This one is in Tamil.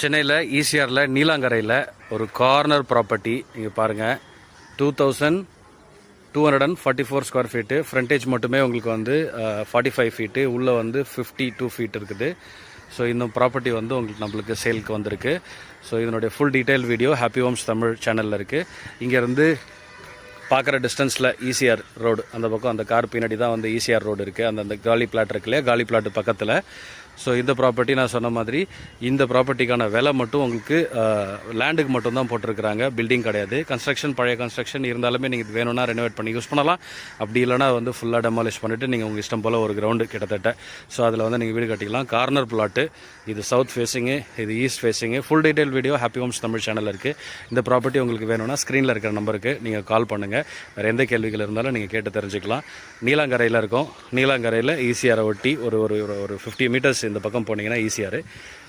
சென்னையில் ஈசிஆரில் நீலாங்கரையில் ஒரு கார்னர் ப்ராப்பர்ட்டி இங்கே பாருங்கள். 2244 ஸ்கொயர் ஃபீட்டு. ஃப்ரண்டேஜ் மட்டுமே உங்களுக்கு வந்து 45 ஃபீட்டு, உள்ளே வந்து 52 ஃபீட் இருக்குது. ஸோ இந்த ப்ராப்பர்ட்டி வந்து உங்களுக்கு நம்மளுக்கு சேலுக்கு வந்திருக்கு. ஸோ இதனுடைய full detail video Happy Homes Tamil சேனலில் இருக்குது. இங்கேருந்து பார்க்குற டிஸ்டன்ஸில் ஈசிஆர் ரோடு, அந்த பக்கம் அந்த கார் பின்னாடி தான் வந்து ஈசிஆர் ரோடு இருக்குது. அந்த காலி பிளாட் இருக்கு இல்லையா, காலி பிளாட்டு பக்கத்தில். ஸோ இந்த ப்ராப்பர்ட்டி நான் சொன்ன மாதிரி இந்த ப்ராப்பர்ட்டிக்கான விலை மட்டும் உங்களுக்கு லேண்டுக்கு மட்டும்தான் போட்டிருக்கிறாங்க, பில்டிங் கிடையாது. கன்ஸ்ட்ரக்ஷன் பழைய கன்ஸ்ட்ரக்ஷன் இருந்தாலுமே நீங்கள் இது வேணும்னா ரெனோவேட் பண்ணி யூஸ் பண்ணலாம். அப்படி இல்லைனா வந்து ஃபுல்லாக டெமாலிஷ் பண்ணிவிட்டு நீங்கள் உங்கள் இஷ்டம் போல் ஒரு கிரவுண்டு கிட்டத்தட்ட ஸோ அதில் வந்து நீங்கள் வீடு கட்டிக்கலாம். கார்னர் பிளாட்டு, இது சவுத் ஃபேஸிங்கு, இது east facing. Full detail video Happy Homes Tamil சேனலில் இருக்குது. இந்த ப்ராப்பர்ட்டி உங்களுக்கு வேணும்னா ஸ்க்ரீனில் இருக்கிற நம்பருக்கு நீங்கள் கால் பண்ணுங்கள். வேறு எந்த கேள்விகள் இருந்தாலும் நீங்கள் கேட்டு தெரிஞ்சுக்கலாம். நீலாங்கரையில் இருக்கும். நீலாங்கரையில் ஈசிஆரை ஒட்டி ஒரு 50 மீட்டர்ஸ் இந்த பக்கம் போனீங்கன்னா ஈசிஆர்.